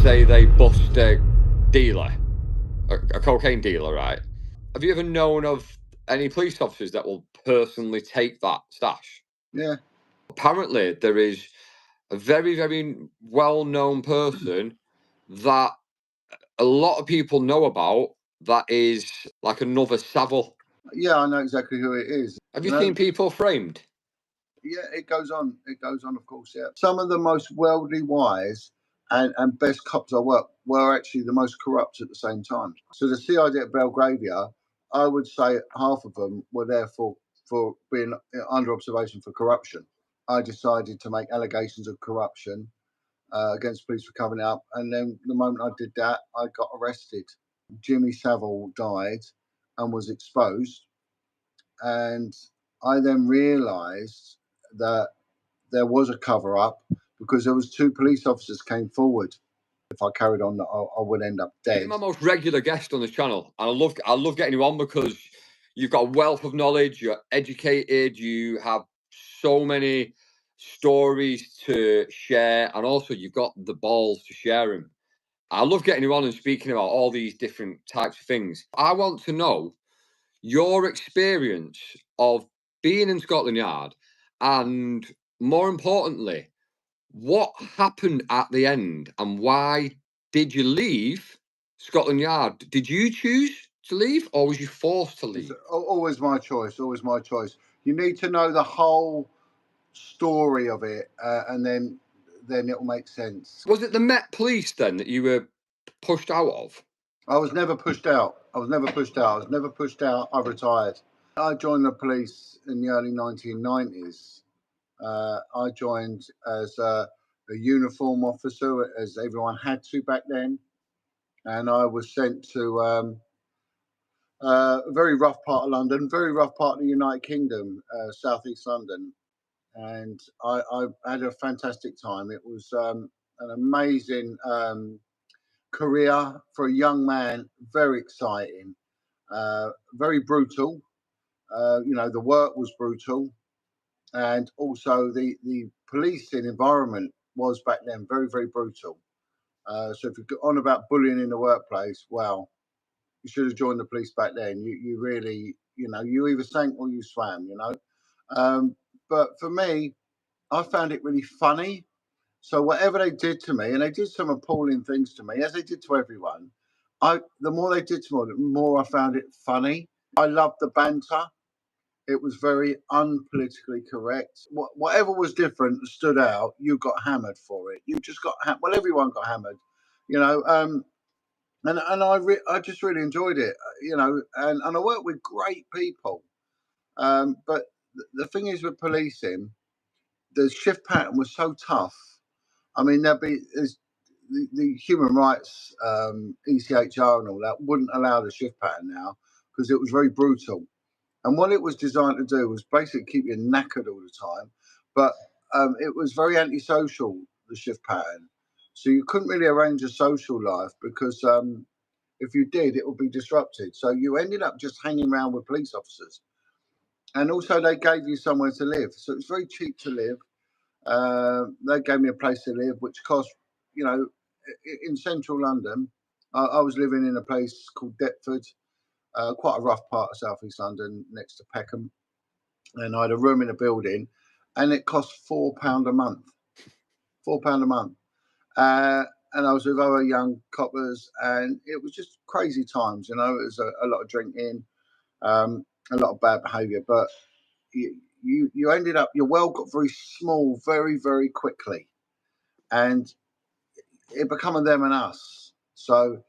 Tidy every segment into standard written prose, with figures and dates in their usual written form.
say they bust a dealer, a cocaine dealer, right? Have you ever known of any police officers that will personally take that stash? Yeah. Apparently, there is a very, very well-known person that a lot of people know about that is like another Savile. Yeah, I know exactly who it is. Have you seen people framed? Yeah, it goes on. It goes on, of course, yeah. Some of the most worldly wise and best cops I worked were actually the most corrupt at the same time. So the CID at Belgravia, I would say half of them were there for being under observation for corruption. I decided to make allegations of corruption against police for covering it up. And then the moment I did that, I got arrested. Jimmy Savile died and was exposed. And I then realised that there was a cover up because there was 2 police officers came forward. If I carried on, I would end up dead. You're my most regular guest on this channel, and I love getting you on because you've got a wealth of knowledge. You're educated. You have so many stories to share, and also you've got the balls to share them. I love getting you on and speaking about all these different types of things. I want to know your experience of being in Scotland Yard, and more importantly, what happened at the end and why did you leave Scotland Yard? Did you choose to leave or was you forced to leave? It's always my choice. Always my choice. You need to know the whole story of it, and then it'll make sense. Was it the Met Police then that you were pushed out of? I was never pushed out. I was never pushed out. I retired. I joined the police in the early 1990s. I joined as a uniform officer, as everyone had to back then. And I was sent to a very rough part of London, very rough part of the United Kingdom, southeast London. And I had a fantastic time. It was an amazing career for a young man, very exciting, very brutal. The work was brutal, and also the policing environment was back then very, very brutal. So if you go on about bullying in the workplace, well, you should have joined the police back then. You really, you either sank or you swam, But for me, I found it really funny. So whatever they did to me, and they did some appalling things to me, as they did to everyone, the more they did to me, the more I found it funny. I loved the banter. It was very unpolitically correct. Whatever was different stood out. You got hammered for it. You just got well. Everyone got hammered, you know. And I just really enjoyed it, And I worked with great people. But the thing is with policing, the shift pattern was so tough. I mean, the human rights, ECHR and all that wouldn't allow the shift pattern now because it was very brutal. And what it was designed to do was basically keep you knackered all the time. But it was very antisocial, the shift pattern. So you couldn't really arrange a social life because if you did, it would be disrupted. So you ended up just hanging around with police officers. And also they gave you somewhere to live. So it was very cheap to live. They gave me a place to live, which cost, in central London. I was living in a place called Deptford, quite a rough part of southeast London, next to Peckham, and I had a room in a building, and it cost £4 a month. £4 a month, and I was with other young coppers, and it was just crazy times. It was a lot of drinking, a lot of bad behaviour, but you ended up your world got very small very, very quickly, and it became a them and us. So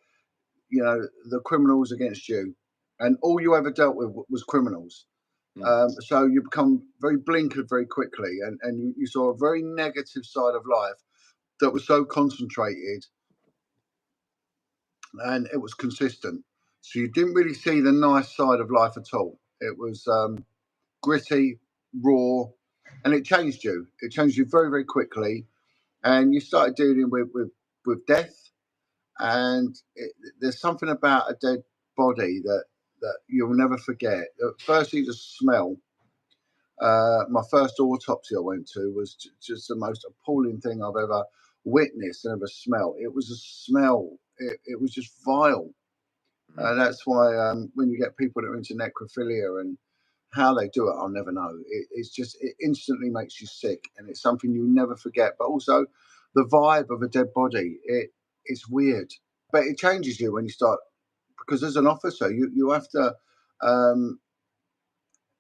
the criminals against you, and all you ever dealt with was criminals. So you become very blinkered very quickly, and you saw a very negative side of life that was so concentrated, and it was consistent. So you didn't really see the nice side of life at all. It was gritty, raw, and it changed you. It changed you very, very quickly, and you started dealing with death. And there's something about a dead body that you'll never forget. Firstly, the smell. My first autopsy I went to was just the most appalling thing I've ever witnessed and ever smelt. It was a smell. It was just vile. That's why when you get people that are into necrophilia and how they do it, I'll never know. It instantly makes you sick, and it's something you never forget. But also, the vibe of a dead body, it's weird, but it changes you when you start, because as an officer, you have to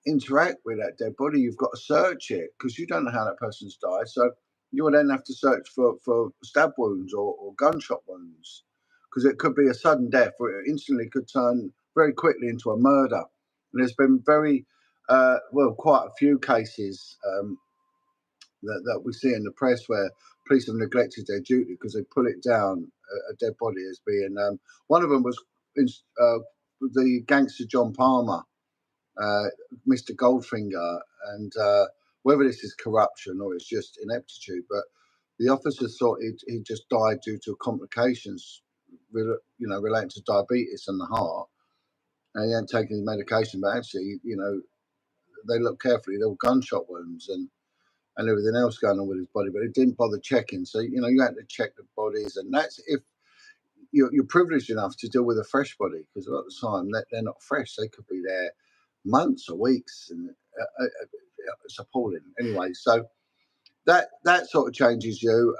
interact with that dead body. You've got to search it because you don't know how that person's died. So you will then have to search for stab wounds or gunshot wounds, because it could be a sudden death, or it instantly could turn very quickly into a murder. And there's been quite a few cases that we see in the press where police have neglected their duty because they pull it down a dead body as being. One of them was the gangster John Palmer, Mr. Goldfinger, and whether this is corruption or it's just ineptitude, but the officers thought he just died due to complications, relating to diabetes and the heart, and he hadn't taken his medication. But actually, they looked carefully. There were gunshot wounds and everything else going on with his body, but they didn't bother checking. So you had to check the bodies, and that's if you're privileged enough to deal with a fresh body, because a lot of the time they're not fresh. They could be there months or weeks, and it's appalling. Anyway, so that sort of changes you.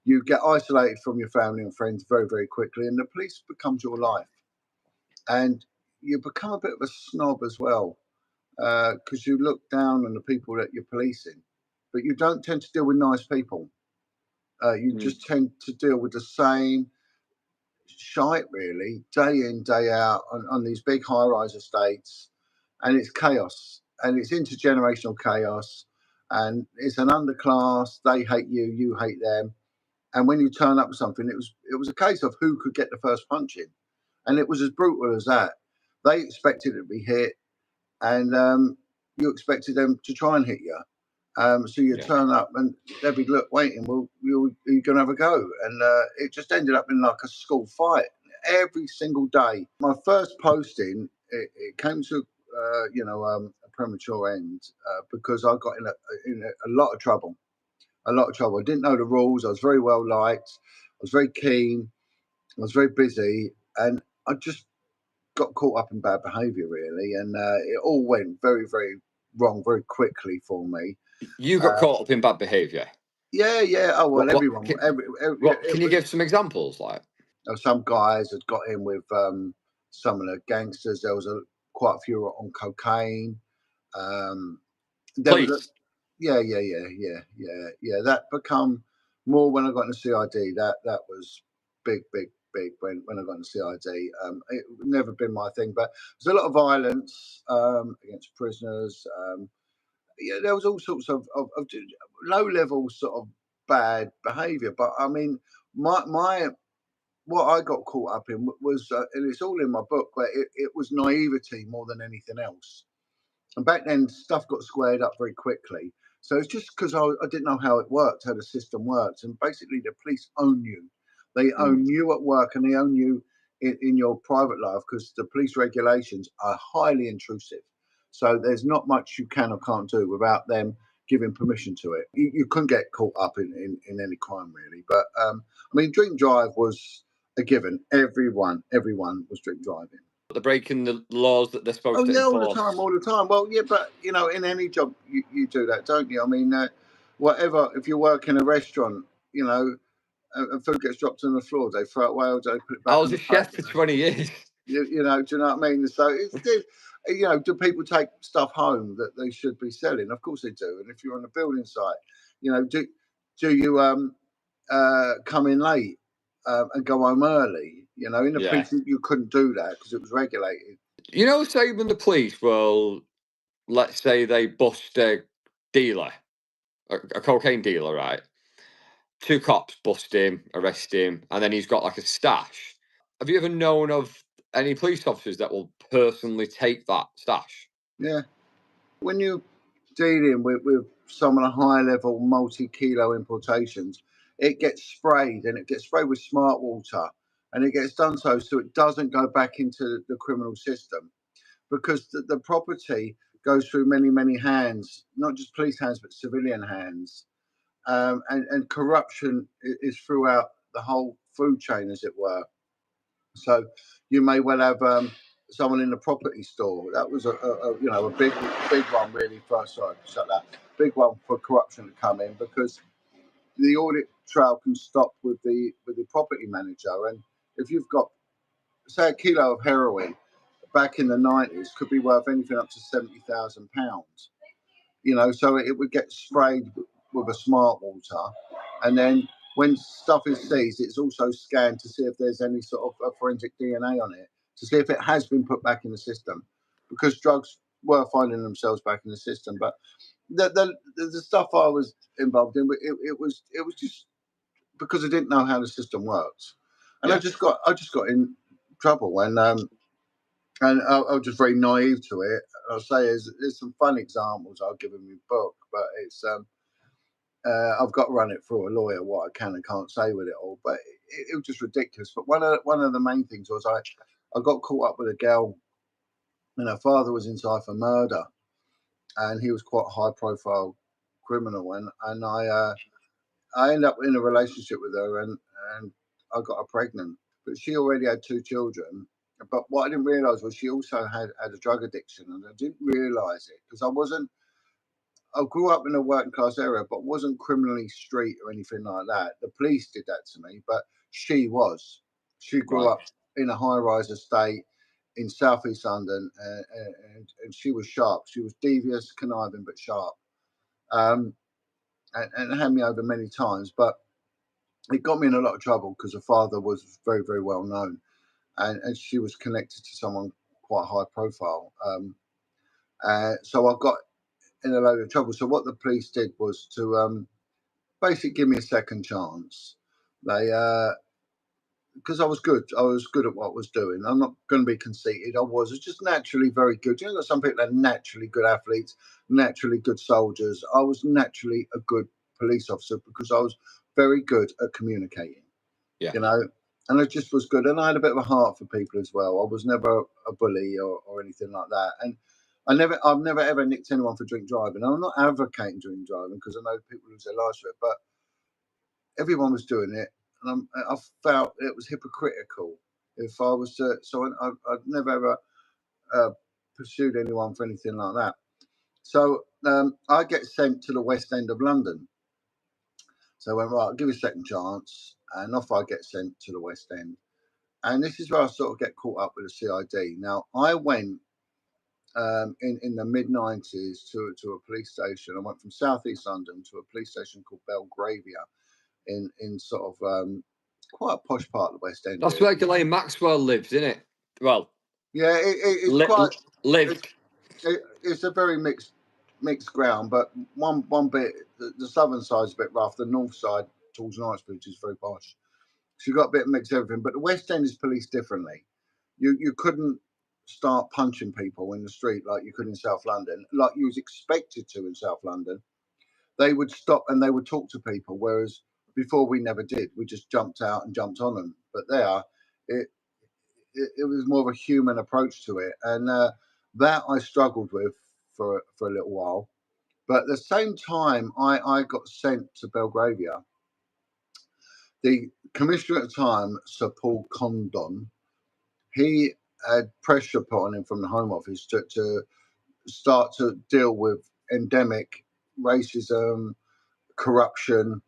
You get isolated from your family and friends very, very quickly, and the police becomes your life, and you become a bit of a snob as well, because you look down on the people that you're policing, but you don't tend to deal with nice people. You just tend to deal with the same shite, really, day in, day out on these big high-rise estates, and it's chaos, and it's intergenerational chaos, and it's an underclass. They hate you, you hate them, and when you turn up with something, it was a case of who could get the first punch in, and it was as brutal as that. They expected it to be hit, and you expected them to try and hit you. So you turn up and they'd be waiting. Well, you're going to have a go, and it just ended up in like a school fight every single day. My first posting, it came to a premature end because I got in a lot of trouble. A lot of trouble. I didn't know the rules. I was very well liked. I was very keen. I was very busy, and I just got caught up in bad behaviour, really, and it all went very, very wrong very quickly for me. You got caught up in bad behaviour? Yeah. Oh, well, everyone. Can you give some examples? Like, some guys had got in with some of the gangsters. There was quite a few on cocaine. Police? Yeah. That become more when I got into CID. That was big when I got into CID. It never been my thing, but there's a lot of violence against prisoners. There was all sorts of low level sort of bad behaviour. But I mean, my what I got caught up in was, and it's all in my book, but it was naivety more than anything else. And back then, stuff got squared up very quickly. So it's just because I didn't know how it worked, how the system works. And basically, the police own you. They own you at work, and they own you in your private life, because the police regulations are highly intrusive. So there's not much you can or can't do without them giving permission to it. You couldn't get caught up in any crime, really. But I mean, drink drive was a given. Everyone was drink driving. They're breaking the laws that they're supposed to enforce. All the time. Well, yeah, but in any job you do that, don't you? I mean, whatever. If you work in a restaurant, and food gets dropped on the floor, they throw it away or they put it back. I was a chef for 20 years. Do you know what I mean? So it's do people take stuff home that they should be selling? Of course they do. And if you're on a building site, do you come in late and go home early? In the police, you couldn't do that because it was regulated. Say when the police will, let's say they bust a dealer, a cocaine dealer, right? 2 cops bust him, arrest him, and then he's got like a stash. Have you ever known of any police officers that will personally take that stash? Yeah. When you're dealing with some of the high-level multi-kilo importations, it gets sprayed, and it gets sprayed with smart water, and it gets done so it doesn't go back into the criminal system, because the property goes through many, many hands, not just police hands, but civilian hands. and corruption is throughout the whole food chain, as it were. So you may well have someone in the property store. That was a big one really for big one for corruption to come in, because the audit trail can stop with the property manager. And if you've got, say, a kilo of heroin back in the 90s could be worth anything up to £70,000. So it would get sprayed with a smart water, and then when stuff is seized, it's also scanned to see if there's any sort of forensic DNA on it, to see if it has been put back in the system, because drugs were finding themselves back in the system. But the stuff I was involved in, it was just because I didn't know how the system works, and I just got in trouble, and I was just very naive to it. I'll say there's some fun examples I'll give in my book, but it's I've got to run it through a lawyer what I can and can't say with it all. But it was just ridiculous. But one of the main things was I got caught up with a girl, and her father was inside for murder, and he was quite a high profile criminal, and I ended up in a relationship with her, and I got her pregnant, but she already had 2 children. But what I didn't realise was she also had a drug addiction, and I didn't realise it because I grew up in a working class area, but wasn't criminally street or anything like that. The police did that to me, but she was. She grew up in a high rise estate in southeast London, and she was sharp. She was devious, conniving, but sharp, and had me over many times. But it got me in a lot of trouble because her father was very, very well known, and she was connected to someone quite high profile. So I got in a load of trouble. So what the police did was to basically give me a second chance. They because I was good at what I was doing. I'm not going to be conceited. I was just naturally very good. Some people are naturally good athletes, naturally good soldiers. I was naturally a good police officer because I was very good at communicating. And I just was good, and I had a bit of a heart for people as well. I was never a bully or anything like that, and I've never ever nicked anyone for drink driving. I'm not advocating drink driving because I know people lose their lives for it, but everyone was doing it, and I felt it was hypocritical if I was to. So I'd never ever pursued anyone for anything like that. So I get sent to the West End of London. So I went, right, I'll give you a second chance, and off I get sent to the West End. And this is where I sort of get caught up with the CID. Now, I went in the mid-90s to a police station. I went from southeast London to a police station called Belgravia in sort of quite a posh part of the West End. That's where Ghislaine Maxwell lives, isn't it? Well, yeah, it's quite lived. It's a very mixed ground, but one bit, the southern side's a bit rough. The north side towards Knightsbridge is very posh. So you got a bit of mix of everything. But the West End is policed differently. You couldn't start punching people in the street like you could in South London, like you was expected to in South London. They would stop and they would talk to people, whereas before we never did. We just jumped out and jumped on them. But there, it was more of a human approach to it, and that I struggled with for a little while. But at the same time, I got sent to Belgravia. The commissioner at the time, Sir Paul Condon, he had pressure put on him from the Home Office to start to deal with endemic racism, corruption,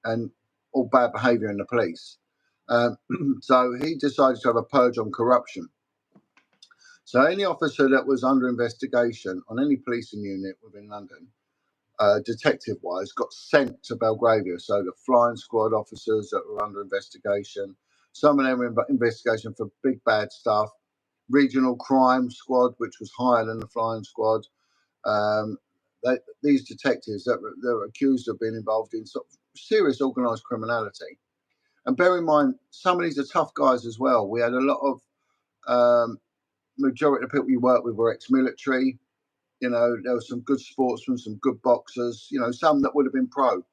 and all bad behaviour in the police. So he decided to have a purge on corruption. So any officer that was under investigation on any policing unit within London, detective-wise, got sent to Belgravia. So the flying squad officers that were under investigation, some of them were in investigation for big bad stuff. Regional crime squad, which was higher than the flying squad. These detectives that were accused of being involved in sort of serious organised criminality. And bear in mind, some of these are tough guys as well. We had a lot of majority of the people we worked with were ex-military. There were some good sportsmen, some good boxers. Some that would have been pro,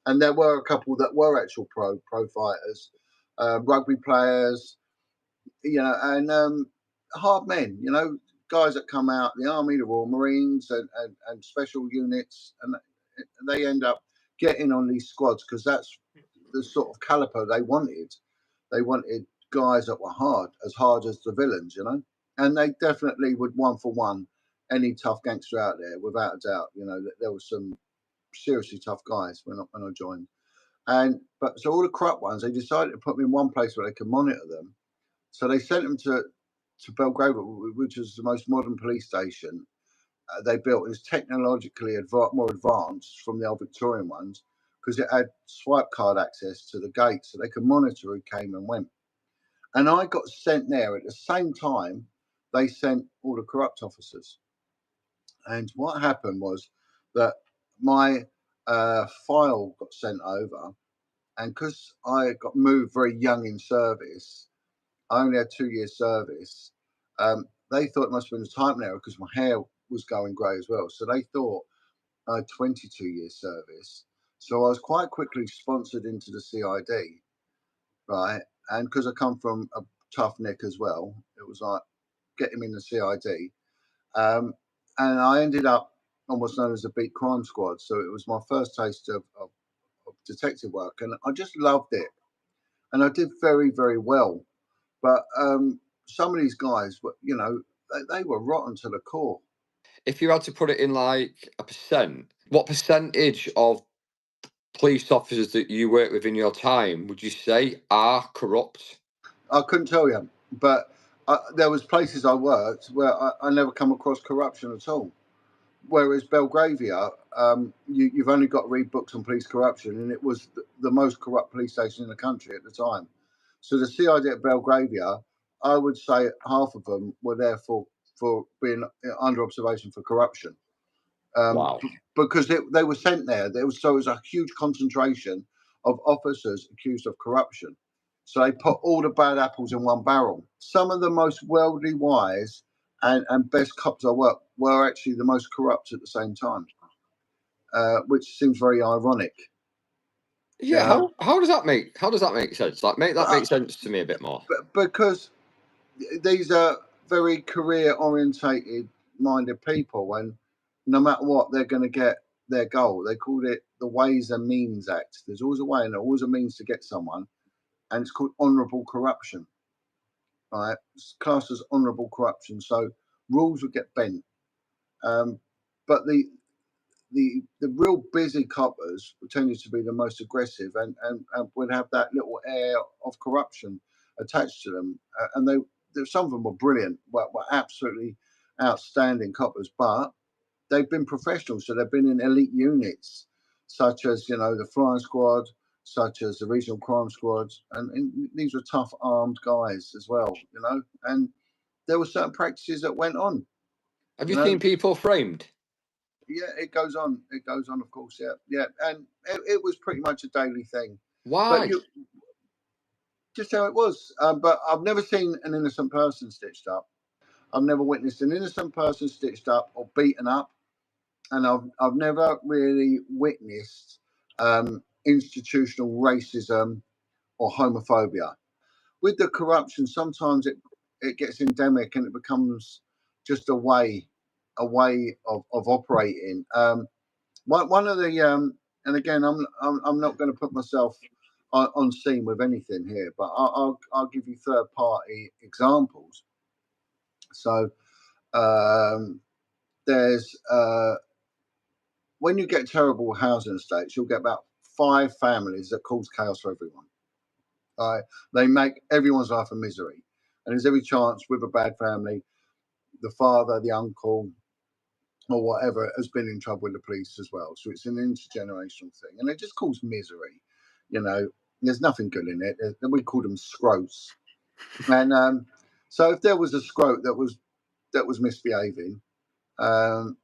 and there were a couple that were actual pro fighters, rugby players. And hard men. Guys that come out the army, the Royal Marines, and special units, and they end up get in on these squads because that's the sort of caliber they wanted. They wanted guys that were as hard as the villains, you know. And they definitely would one for one any tough gangster out there, without a doubt. You know, there were some seriously tough guys when I joined. But so all the corrupt ones, they decided to put me in one place where they could monitor them. So they sent them to Belgravia, which is the most modern police station they built. It was technologically more advanced from the old Victorian ones because it had swipe card access to the gate, so they could monitor who came and went. And I got sent there at the same time they sent all the corrupt officers. And what happened was that my file got sent over, and because I got moved very young in service, I only had 2 years service. They thought it must have been a typing error because my hair was going grey as well. So they thought I had 22 years service. So I was quite quickly sponsored into the CID, right? And because I come from a tough nick as well, it was like get him in the CID. And I ended up on what's known as a beat crime squad. So it was my first taste of detective work, and I just loved it. And I did very, very well. But some of these guys were, you know, they were rotten to the core. If you had to put it in like a percent, what percentage of police officers that you work with in your time would you say are corrupt? I couldn't tell you, but there was places I worked where I never come across corruption at all. Whereas Belgravia, you've only got to read books on police corruption, and it was the most corrupt police station in the country at the time. So the CID at Belgravia, I would say half of them were there for being under observation for corruption, Wow. because they were sent there. So it was a huge concentration of officers accused of corruption. So they put all the bad apples in one barrel. Some of the most worldly wise and best cops I worked were actually the most corrupt at the same time, which seems very ironic. Yeah, how does that make sense? Like make that make sense to me a bit more. Because these are very career orientated minded people, and no matter what, they're going to get their goal. They called it the Ways and Means Act. There's always a way and always a means to get someone, and it's called honourable corruption. Right, it's classed as honourable corruption. So rules would get bent, but the real busy coppers tended to be the most aggressive and would have that little air of corruption attached to them. And some of them were brilliant, were absolutely outstanding coppers, but they've been professionals. So they've been in elite units, such as, you know, the flying squad, such as the regional crime squads. And these were tough armed guys as well, you know, and there were certain practices that went on. Have You you know, seen people framed? yeah, it goes on. It goes on, of course. Yeah. And it was pretty much a daily thing. But Why? you just how it was. But I've never seen an innocent person stitched up. I've never witnessed an innocent person stitched up or beaten up, and I've never really witnessed institutional racism or homophobia. With the corruption, sometimes it gets endemic and it becomes just a way of operating. One of the and again, I'm not going to put myself on scene with anything here, but I'll give you third party examples. So there's when you get terrible housing estates, you'll get about 5 families that cause chaos for everyone. They make everyone's life a misery, and there's every chance with a bad family, the father, the uncle, or whatever has been in trouble with the police as well. So it's an intergenerational thing, and it just causes misery. You know, there's nothing good in it. We call them scrotes, and so if there was a scrote that was misbehaving,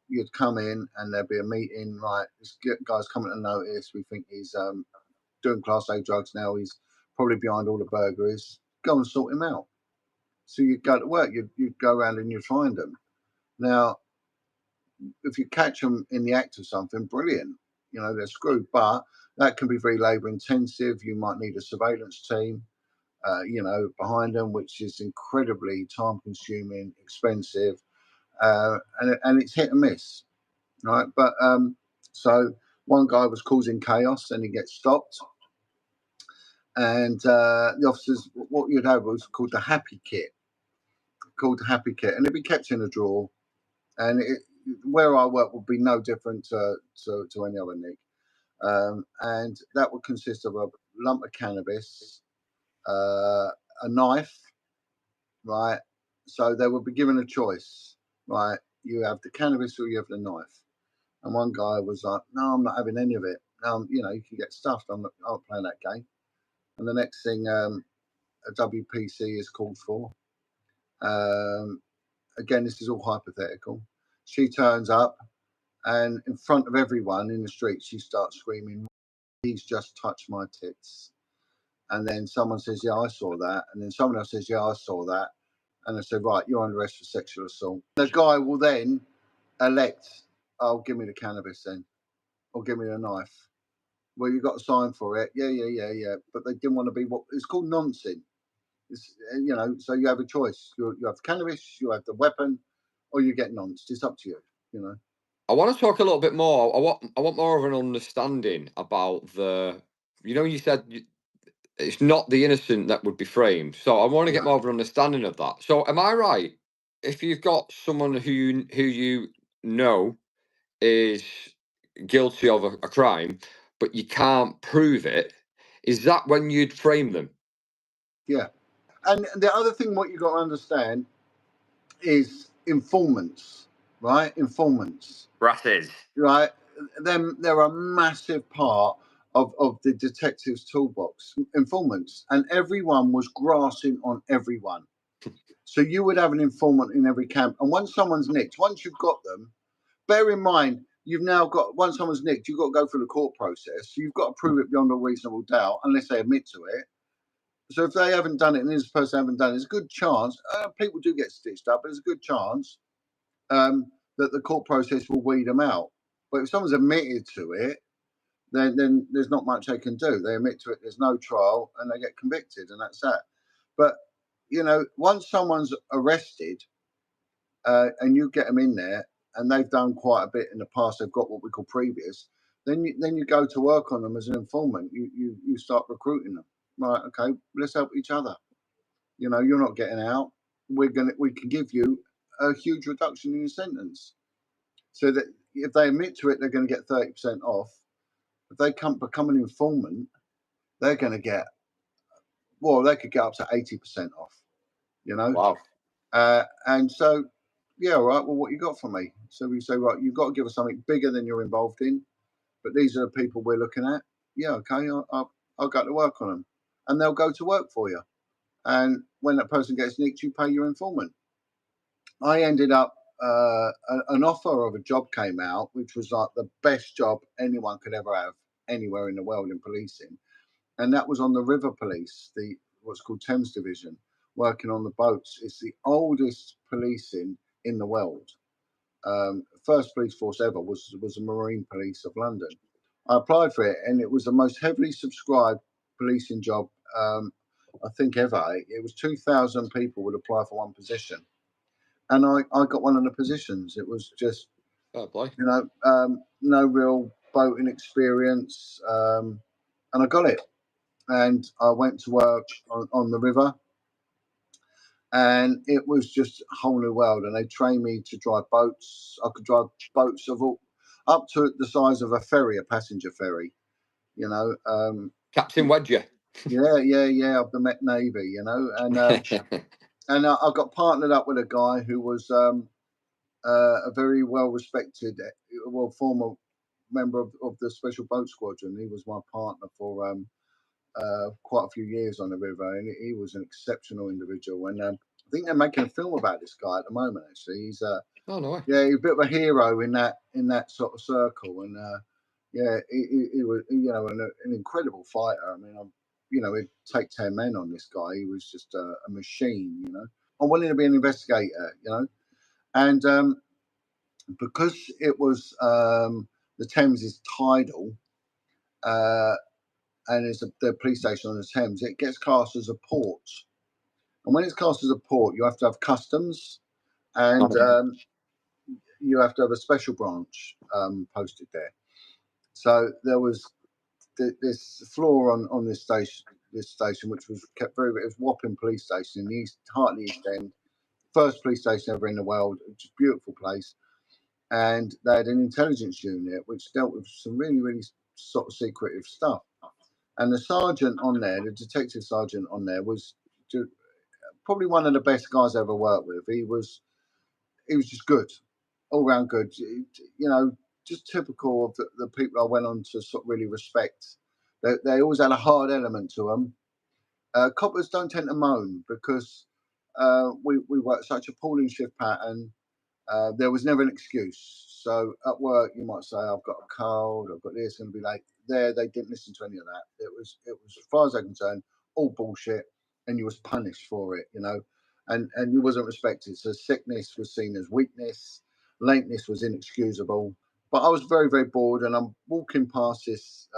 you'd come in and there'd be a meeting. Right, this guy's coming to notice. We think he's doing Class A drugs now. He's probably behind all the burglaries. Go and sort him out. So you'd go to work. You'd go around and you'd find them. Now, if you catch them in the act of something, brilliant. You know, they're screwed, but that can be very labour intensive. You might need a surveillance team, you know, behind them, which is incredibly time consuming, expensive, and it's hit and miss, right? But so One guy was causing chaos, and he gets stopped. And the officers, what you'd have was called the happy kit, and it'd be kept in a drawer. And where I work would be no different to any other nick. And that would consist of a lump of cannabis, a knife, right? So they would be given a choice, right? You have the cannabis or you have the knife. And one guy was like, "No, I'm not having any of it. You know, you can get stuffed. I'm not playing that game." And the next thing, a WPC is called for. Again, this is all hypothetical. She turns up, and in front of everyone in the street, she starts screaming, "He's just touched my tits." And then someone says, "Yeah, I saw that." And then someone else says, "Yeah, I saw that." And I said, "Right, you're under arrest for sexual assault." The guy will then elect, "Oh, give me the cannabis then, or give me the knife." "Well, you got to sign for it." Yeah. But they didn't want to be what it's called nonsense. You know, so you have a choice. You have the cannabis, you have the weapon, or you get nonce. It's up to you. You know. I want to talk a little bit more. I want more of an understanding about the. You know, you said it's not the innocent that would be framed. So I want to get No. more of an understanding of that. So am I right? If you've got someone who you know is guilty of a crime, but you can't prove it, is that when you'd frame them? Yeah. And the other thing, what you got to understand is informants, right? Informants, Brasses. right? They're a massive part of the detective's toolbox. Informants, and everyone was grassing on everyone. So you would have an informant in every camp, and once someone's nicked, once you've got them, bear in mind you've now got once someone's nicked, you've got to go through the court process. So you've got to prove it beyond a reasonable doubt, unless they admit to it. So if they haven't done it and this person haven't done it, there's a good chance people do get stitched up, but there's a good chance that the court process will weed them out. But if someone's admitted to it, then there's not much they can do. They admit to it, there's no trial, and they get convicted, and that's that. But you know, once someone's arrested and you get them in there, and they've done quite a bit in the past, they've got what we call previous. Then you go to work on them as an informant. You start recruiting them. Right? Okay, let's help each other. You know, you're not getting out. We can give you a huge reduction in your sentence. So that if they admit to it, they're going to get 30% off. If they become an informant, they're going to get, well, they could get up to 80% off. You know, Wow. and so yeah, all right. Well, what you got for me? So we say, right, you've got to give us something bigger than you're involved in. But these are the people we're looking at. Yeah, okay, I'll go to work on them, and they'll go to work for you. And when that person gets nicked, you pay your informant. I ended up an offer of a job came out, which was like the best job anyone could ever have anywhere in the world in policing, and that was on the River Police, the what's called Thames Division, working on the boats. It's the oldest policing in the world. First police force ever was the Marine Police of London. I applied for it, and it was the most heavily subscribed policing job I think ever. It was 2,000 people would apply for one position, and I got one of the positions. It was just, Fair play. you know, no real boating experience, and I got it. And I went to work on the river, and it was just a whole new world. And they trained me to drive boats. I could drive boats of all up to the size of a ferry, a passenger ferry. You know, Captain Wedger. yeah, of the Met Navy. You know, and I got partnered up with a guy who was a very well respected, well former member of the Special Boat Squadron. He was my partner for quite a few years on the river, and he was an exceptional individual. And I think they're making a film about this guy at the moment. Actually, he's Oh no way. yeah, he's a bit of a hero in that sort of circle. And yeah, he was, you know, an incredible fighter. I mean, you know, he'd take 10 men on this guy. He was just a machine. You know, I wanted to be an investigator. You know, and because it was the Thames is tidal. And it's the police station on the Thames, it gets classed as a port. And when it's classed as a port, you have to have customs, and you have to have a special branch posted there. So there was this floor on this station, which was kept it was Wapping Police Station in the Hartley East End, first police station ever in the world. It's a beautiful place, and they had an intelligence unit which dealt with some really sort of secretive stuff. And the sergeant on there, the detective sergeant on there, was probably one of the best guys I ever worked with. He was just good, all round good. You know, just typical of the people I went on to sort of really respect. They always had a hard element to them. Coppers don't tend to moan because we work such a appalling shift pattern. There was never an excuse. So at work, you might say, "I've got a cold, I've got this," and be like, "There." They didn't listen to any of that. It was, as far as I'm concerned, all bullshit, and you was punished for it, you know, and you wasn't respected. So sickness was seen as weakness, lateness was inexcusable. But I was very bored, and I'm walking past this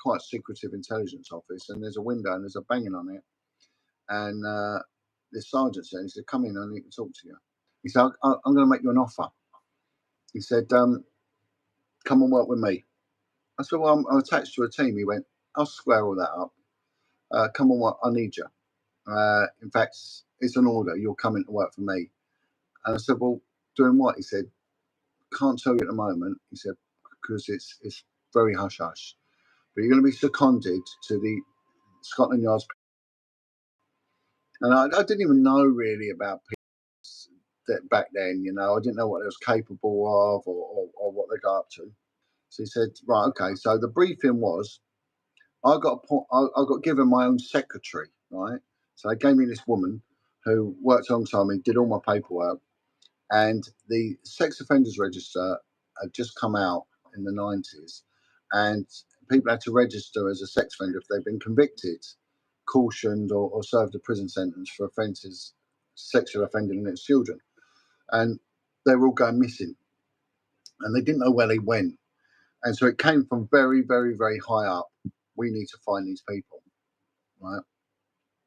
quite secretive intelligence office, and there's a window, and there's a banging on it, and the sergeant said, he said, "Come in, I need to talk to you." He said, I'm going to make you an offer. He said, "Come and work with me." I said, "Well, I'm attached to a team." He went, "I'll square all that up. Come and work. I need you. In fact, it's an order. You're coming to work for me." And I said, "Well, doing what?" He said, "Can't tell you at the moment." He said, "Because it's very hush hush. But you're going to be seconded to the Scotland Yard's." And I didn't even know really about that back then, you know. I didn't know what they was capable of or what they got up to. So he said, "Right, okay." So the briefing was, I got given my own secretary, right? So they gave me this woman who worked alongside me, did all my paperwork, and the sex offenders register had just come out in the 90s, and people had to register as a sex offender if they'd been convicted, cautioned, or served a prison sentence for offences, sexual offending against children. And they were all going missing, and they didn't know where they went. And so it came from very high up. We need to find these people, right?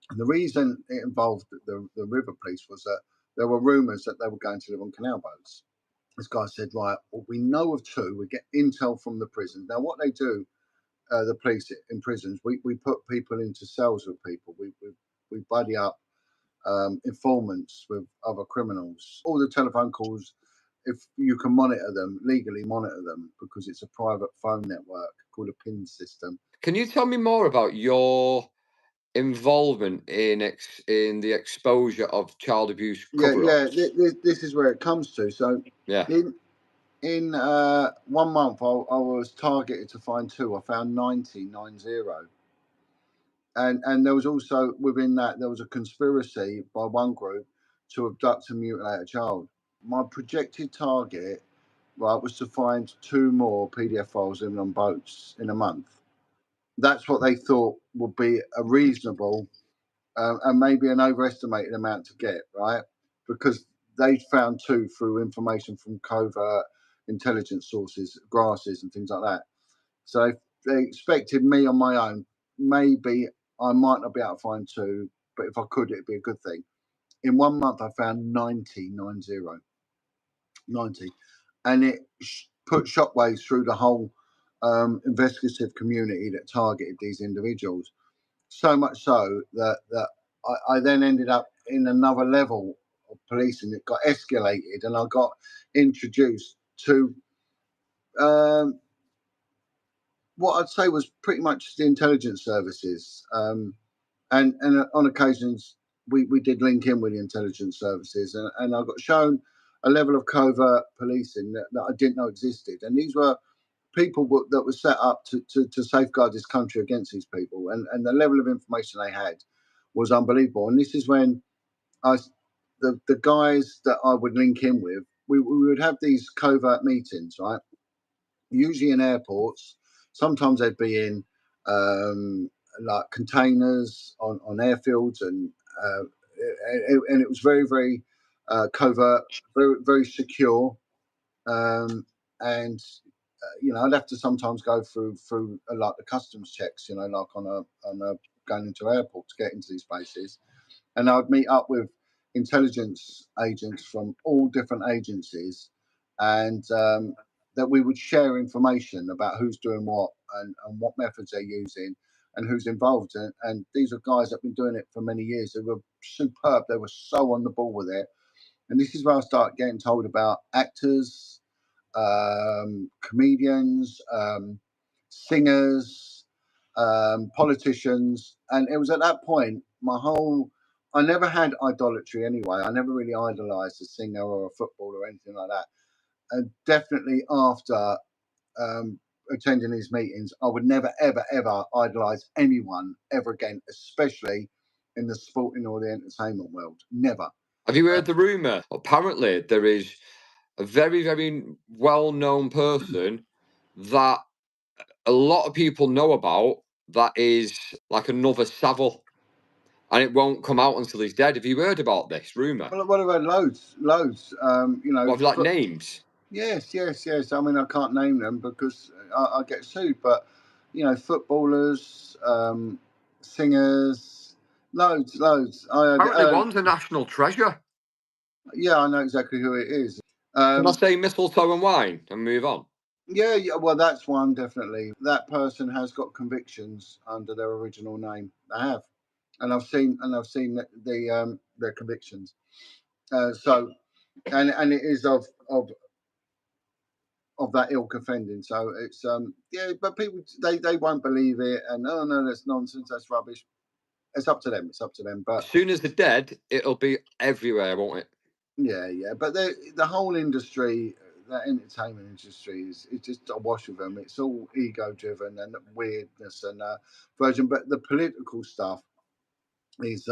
And the reason it involved the river police was that there were rumours that they were going to live on canal boats. This guy said, "Right, well, we know of two. We get intel from the prison." Now, what they do, the police in prisons, we put people into cells with people. We buddy up informants with other criminals. All the telephone calls, if you can monitor them, legally monitor them, because it's a private phone network called a PIN system. Can you tell me more about your involvement in the exposure of child abuse cover-ups? This is where it comes to. So Yeah. in 1 month, I was targeted to find two. I found 90. And there was also, within that, there was a conspiracy by one group to abduct and mutilate a child. My projected target, right, was to find two more PDF files living on boats in a month. That's what they thought would be a reasonable and maybe an overestimated amount to get, right? Because they found two through information from covert intelligence sources, grasses and things like that. So they expected me on my own. Maybe I might not be able to find two, but if I could, it'd be a good thing. In 1 month, I found 90. And it put shockwaves through the whole investigative community that targeted these individuals. So much so that I then ended up in another level of policing. It got escalated, and I got introduced to what I'd say was pretty much the intelligence services. And on occasions, we did link in with the intelligence services, and I got shown a level of covert policing that I didn't know existed. And these were people that were set up to safeguard this country against these people. And the level of information they had was unbelievable. And this is when the guys that I would link in with, we would have these covert meetings, right? Usually in airports. Sometimes they'd be in like containers on airfields, and it was very covert, very secure, and you know, I'd have to sometimes go through like the customs checks, you know, like on a going into airport to get into these places, and I'd meet up with intelligence agents from all different agencies, and that we would share information about who's doing what and what methods they're using and who's involved. And these are guys that have been doing it for many years. They were superb. They were so on the ball with it. And this is where I start getting told about actors, comedians, singers, politicians. And it was at that point, I never had idolatry anyway. I never really idolized a singer or a footballer or anything like that. And definitely after attending these meetings, I would never, ever, ever idolize anyone ever again, especially in the sporting or the entertainment world. Never. Have you heard the rumor? Apparently, there is a very, very well-known person that a lot of people know about that is like another Savile, and it won't come out until he's dead. Have you heard about this rumor? Well, what about loads? You know, What, have you, like, names? Yes. I mean, I can't name them because I get sued, but you know, footballers, singers, loads. Apparently, one's a national treasure. Yeah, I know exactly who it is. Can I say mistletoe and wine and move on? Yeah, well, that's one definitely. That person has got convictions under their original name. They have, and I've seen their convictions. So, and it is of that ilk offending. So it's yeah, but people they won't believe it, and oh no, that's nonsense, that's rubbish. It's up to them. It's up to them. But as soon as they're dead, it'll be everywhere, won't it? Yeah. But the whole industry, that entertainment industry, is just awash with them. It's all ego driven and weirdness and version. But the political stuff is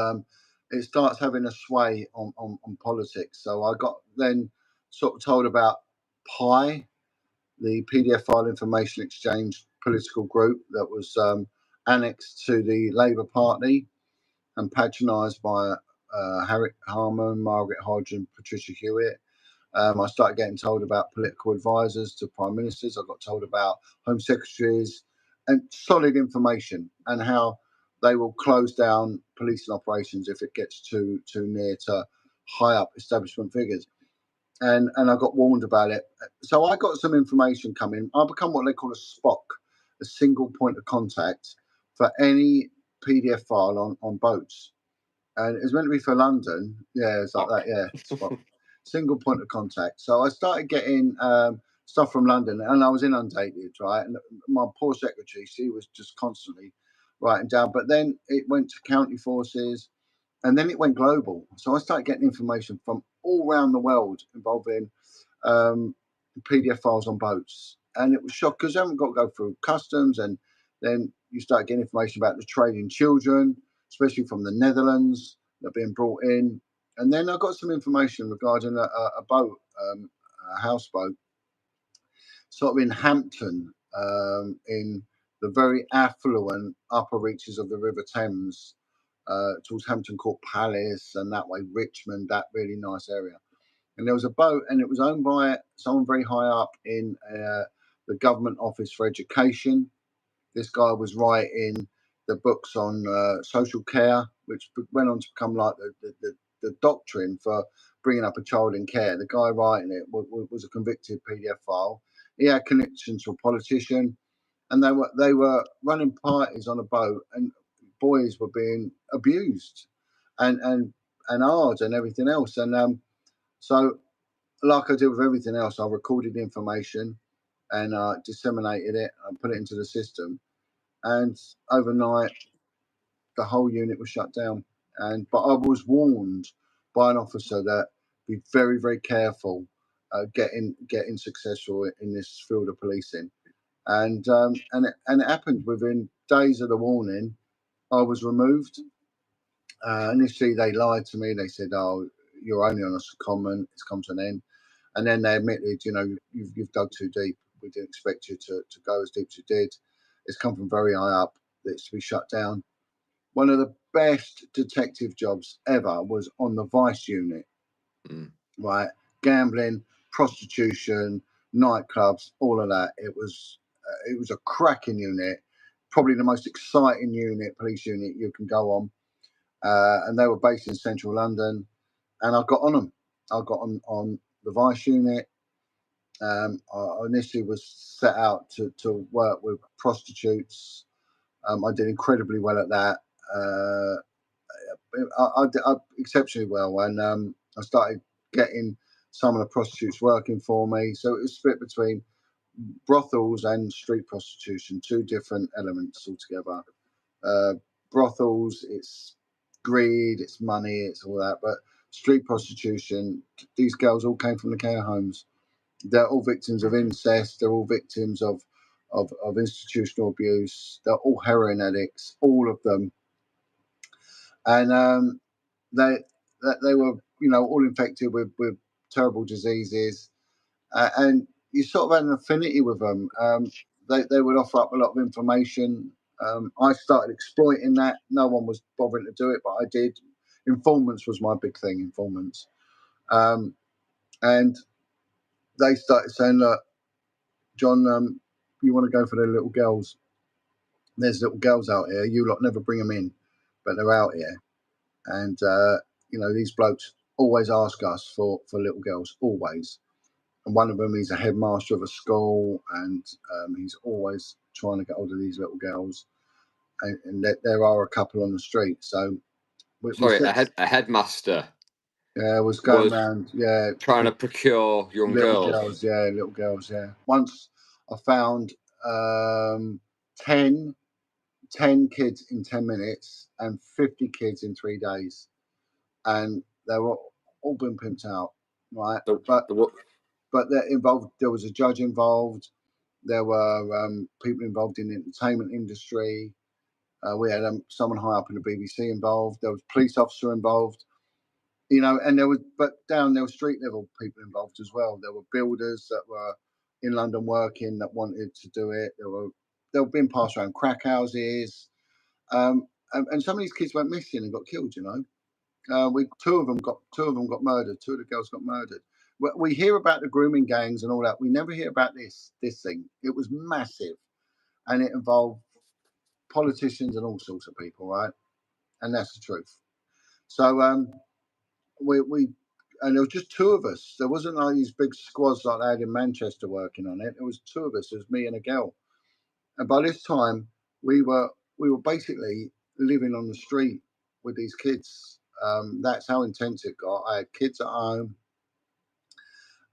it starts having a sway on politics. So I got then sort of told about Pi, the PDF file information exchange political group that was annexed to the Labour Party and patronised by Harriet Harman, Margaret Hodge, and Patricia Hewitt. I started getting told about political advisors to prime ministers. I got told about home secretaries and solid information and how they will close down policing operations if it gets too near to high up establishment figures. And I got warned about it. So I got some information coming. I become what they call a SPOC, a single point of contact for any PDF file on boats. And it's meant to be for London. Yeah, it's like that. Yeah, SPOC, single point of contact. So I started getting stuff from London, and I was inundated, right? And my poor secretary, she was just constantly writing down. But then it went to county forces, and then it went global. So I started getting information from all around the world involving PDF files on boats, and it was shocked because I haven't got to go through customs, and then you start getting information about the trade in children, especially from the Netherlands, that are being brought in. And then I got some information regarding a boat, a houseboat, sort of in Hampton, in the very affluent upper reaches of the River Thames, towards Hampton Court Palace and that way, Richmond, that really nice area. And there was a boat, and it was owned by someone very high up in the Government Office for Education. This guy was writing the books on social care, which went on to become like the doctrine for bringing up a child in care. The guy writing it was a convicted PDF file. He had connections to a politician, and they were running parties on a boat, and boys were being abused and hard and everything else. And so, like I did with everything else, I recorded the information and disseminated it and put it into the system. And overnight, the whole unit was shut down. But I was warned by an officer that be very, very careful getting successful in this field of policing. And it happened within days of the warning. I was removed. Initially, they lied to me. They said, "Oh, you're only on a secondment. It's come to an end." And then they admitted, you know, you've dug too deep. We didn't expect you to go as deep as you did. It's come from very high up. It's to be shut down. One of the best detective jobs ever was on the Vice unit, right? Gambling, prostitution, nightclubs, all of that. It was a cracking unit, probably the most exciting police unit you can go on. And they were based in central London, and I got on them. I got on the Vice unit, I initially was set out to work with prostitutes. I did incredibly well at that. I did exceptionally well, and I started getting some of the prostitutes working for me. So it was split between brothels and street prostitution, two different elements altogether. Brothels, it's greed, it's money, it's all that. But street prostitution, these girls all came from the care homes. They're all victims of incest. They're all victims of institutional abuse. They're all heroin addicts, all of them, and they were, all infected with terrible diseases, and you sort of had an affinity with them. They would offer up a lot of information. I started exploiting that. No one was bothering to do it, but I did. Informants was my big thing. Informants, and they started saying, "Look, John, you want to go for the little girls? There's little girls out here. You lot never bring them in, but they're out here, and these blokes always ask us for little girls, always." And one of them, he's a headmaster of a school, and he's always trying to get hold of these little girls. And there are a couple on the street. So a headmaster. Yeah, was going around. Yeah, trying to procure young girls. Yeah, little girls. Yeah. Once I found 10 kids in 10 minutes and 50 kids in 3 days, and they were all been pimped out, right? But they're involved. There was a judge involved. There were people involved in the entertainment industry. We had someone high up in the BBC involved. There was a police officer involved, and there was street level people involved as well. There were builders that were in London working that wanted to do it. They were being passed around crack houses, and some of these kids went missing and got killed. Two of them got murdered. Two of the girls got murdered. We hear about the grooming gangs and all that. We never hear about this thing. It was massive, and it involved politicians and all sorts of people, right? And that's the truth. So we and there was just two of us. There wasn't like these big squads like they had in Manchester working on it. There was two of us. It was me and a girl. And by this time, we were basically living on the street with these kids. That's how intense it got. I had kids at home.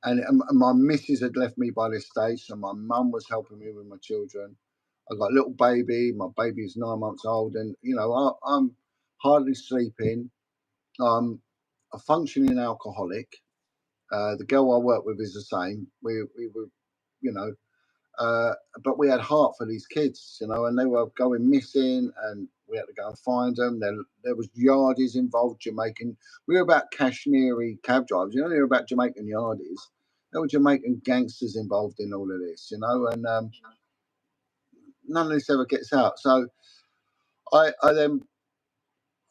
And my missus had left me by this stage, so my mum was helping me with my children. I got a little baby. My baby is 9 months old, and I'm hardly sleeping. I'm a functioning alcoholic. The girl I work with is the same. We were, but we had heart for these kids, and they were going missing, and we had to go and find them. There was yardies involved, Jamaican. We were about Kashmiri cab drivers. They were about Jamaican yardies. There were Jamaican gangsters involved in all of this, and none of this ever gets out. So I then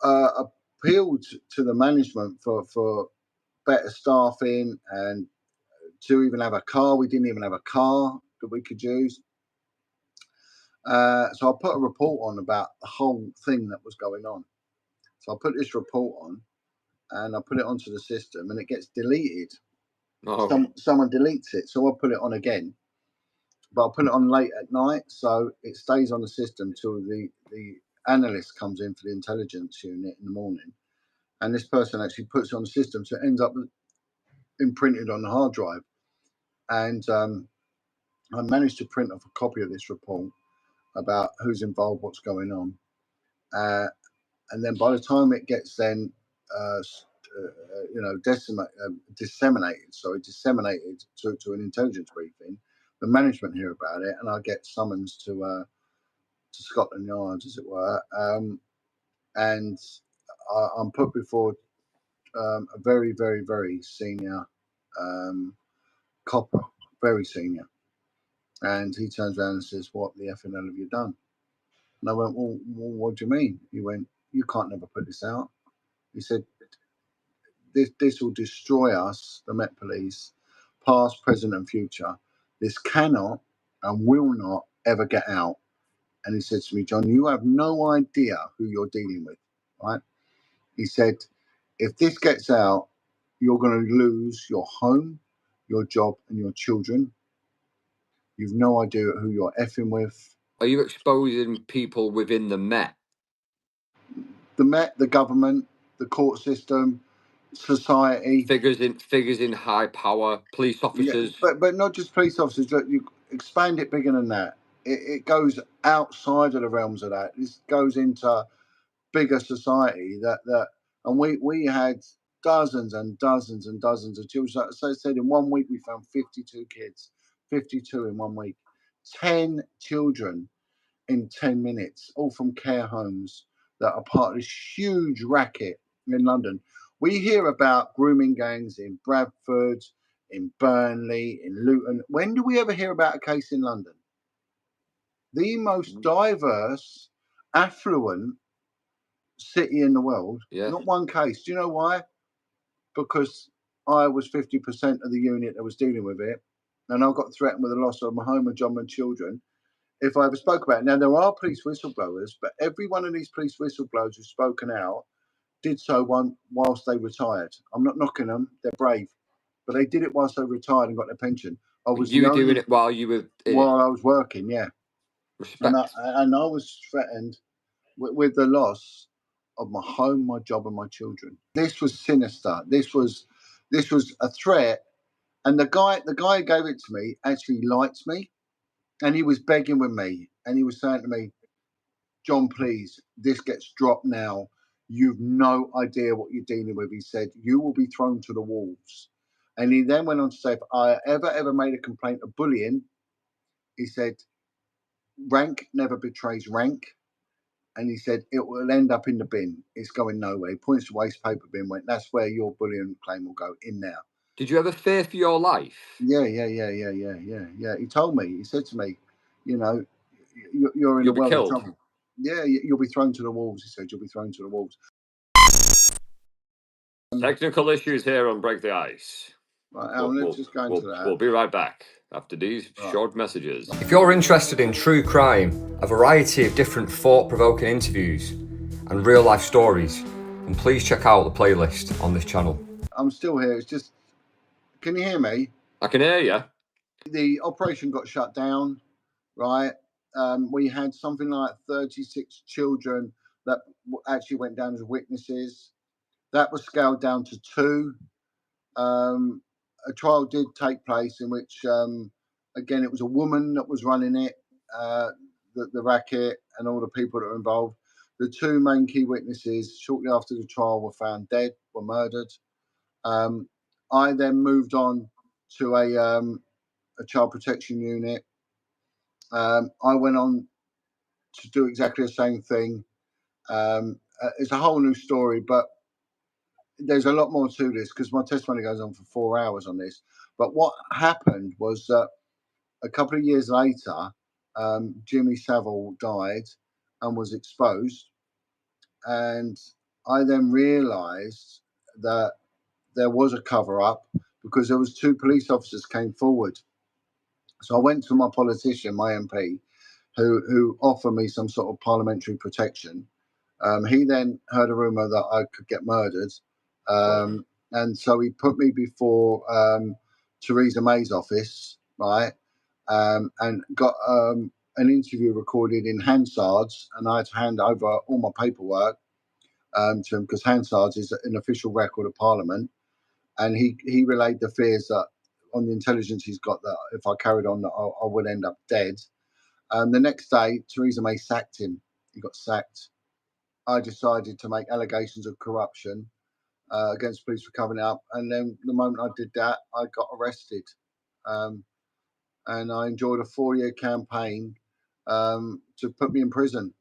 appealed to the management for better staffing and to even have a car. We didn't even have a car that we could use. So I put a report on about the whole thing that was going on. So I put this report on and I put it onto the system and it gets deleted. Oh. Someone deletes it. So I put it on again. But I put it on late at night, so it stays on the system till the analyst comes in for the intelligence unit in the morning. And this person actually puts it on the system, so it ends up imprinted on the hard drive. And I managed to print off a copy of this report about who's involved, what's going on. And then by the time it gets then, disseminated to an intelligence briefing, the management hear about it, and I get summons to Scotland Yard, as it were, and I'm put before a very, very, very senior copper, very senior, and he turns around and says, "What the effing hell have you done?" And I went, "Well, what do you mean?" He went, "You can't never put this out." He said, This will destroy us, the Met Police, past, present, and future. This cannot and will not ever get out." And he said to me, "John, you have no idea who you're dealing with, right?" He said, "If this gets out, you're going to lose your home, your job and your children. You've no idea who you're effing with. Are you exposing people within the Met? The Met, the government, the court system, society. Figures in high power, police officers. Yeah, but not just police officers. Look, you expand it bigger than that. It goes outside of the realms of that. This goes into bigger society. And we had dozens and dozens and dozens of children. So I said in 1 week we found 52 kids, 52 in 1 week, 10 children in 10 minutes, all from care homes that are part of this huge racket in London. We hear about grooming gangs in Bradford, in Burnley, in Luton. When do we ever hear about a case in London? The most diverse, affluent city in the world. Yeah. Not one case. Do you know why? Because I was 50% of the unit that was dealing with it, and I got threatened with the loss of my home, my job, and children if I ever spoke about it. Now, there are police whistleblowers, but every one of these police whistleblowers who's spoken out did so whilst they retired. I'm not knocking them, they're brave, but they did it whilst they retired and got their pension. You were doing it while you were while I was working, yeah. Respect. And I was threatened with the loss of my home, my job, and my children. This was sinister. This was a threat. And the guy who gave it to me actually liked me, and he was begging with me, and he was saying to me, "John, please, this gets dropped now. You've no idea what you're dealing with." He said, "You will be thrown to the wolves." And he then went on to say, if I ever made a complaint of bullying, he said, rank never betrays rank. And he said, it will end up in the bin. It's going nowhere. He points to waste paper bin, went, that's where your bullying claim will go, in there. Did you ever fear for your life? Yeah. He told me, he said to me, you know, you're in a world of trouble. Yeah, you'll be thrown to the wolves, he said. You'll be thrown to the wolves. Technical issues here on Break the Ice. Right, Alan, let's just go into that. We'll be right back after these short messages. If you're interested in true crime, a variety of different thought-provoking interviews and real-life stories, then please check out the playlist on this channel. I'm still here. It's just, can you hear me? I can hear you. The operation got shut down, right? We had something like 36 children that actually went down as witnesses. That was scaled down to 2. A trial did take place in which, again, it was a woman that was running it, the racket, and all the people that were involved. The 2 main key witnesses, shortly after the trial, were found dead, were murdered. I then moved on to a child protection unit. I went on to do exactly the same thing. It's a whole new story, but there's a lot more to this because my testimony goes on for 4 hours on this. But what happened was that a couple of years later, Jimmy Savile died and was exposed. And I then realised that there was a cover-up because there was 2 police officers came forward. So I went to my politician, my MP, who offered me some sort of parliamentary protection. He then heard a rumour that I could get murdered. And so he put me before Theresa May's office, right? And got an interview recorded in Hansard's, and I had to hand over all my paperwork to him because Hansard's is an official record of Parliament. And he relayed the fears that on the intelligence he's got that if I carried on, that I would end up dead. The next day, Theresa May sacked him. He got sacked. I decided to make allegations of corruption against police for covering it up. And then the moment I did that, I got arrested. And I enjoyed a 4-year campaign to put me in prison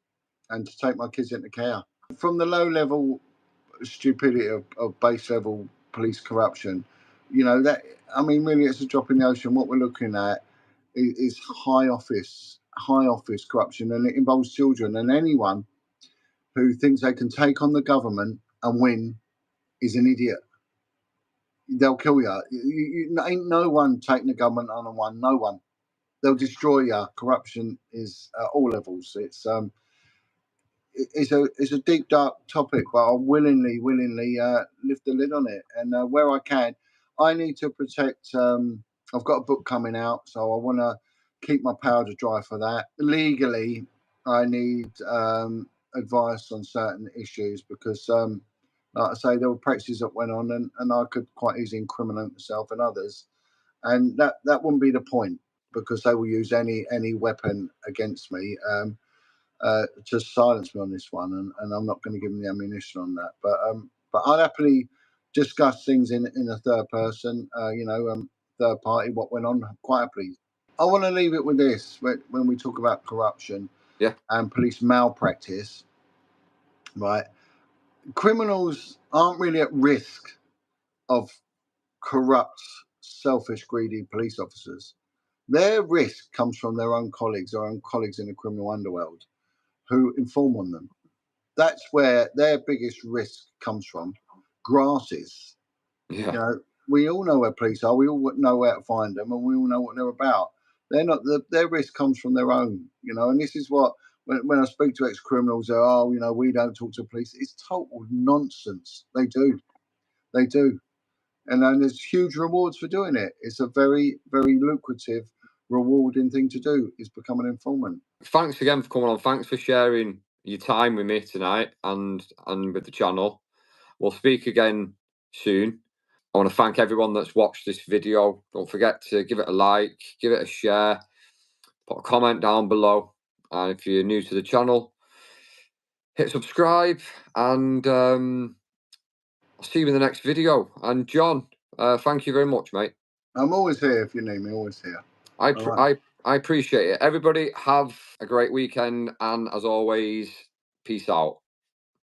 and to take my kids into care. From the low-level stupidity of base-level police corruption, that, I mean, really, it's a drop in the ocean. What we're looking at is high office corruption, and it involves children. And anyone who thinks they can take on the government and win is an idiot. They'll kill you. Ain't no one taking the government on and won. No one. They'll destroy you. Corruption is at all levels. It's a deep, dark topic, but I'll willingly lift the lid on it. And where I can, I need to protect. I've got a book coming out, so I want to keep my powder dry for that. Legally, I need advice on certain issues because, like I say, there were practices that went on, and I could quite easily incriminate myself and others, and that wouldn't be the point because they will use any weapon against me. To silence me on this one, and I'm not going to give them the ammunition on that. But I'd happily discuss things in a third person, third party, what went on quite happily. I want to leave it with this when we talk about corruption and police malpractice, right? Criminals aren't really at risk of corrupt, selfish, greedy police officers. Their risk comes from their own colleagues, their own colleagues in the criminal underworld, who inform on them. That's where their biggest risk comes from. Grasses. We all know where police are. We all know where to find them, and we all know what they're about. They're not. Their risk comes from their own. And this is what when I speak to ex-criminals, they're, we don't talk to police. It's total nonsense. They do, and then there's huge rewards for doing it. It's a very, very lucrative, rewarding thing to do. Is become an informant. Thanks again for coming on. Thanks for sharing your time with me tonight and with the channel. We'll speak again soon. I want to thank everyone that's watched this video. Don't forget to give it a like, give it a share, put a comment down below. And if you're new to the channel, hit subscribe, and I'll see you in the next video. And John, thank you very much, mate. I'm always here if you need me, always here. I appreciate it. Everybody have a great weekend, and as always, peace out.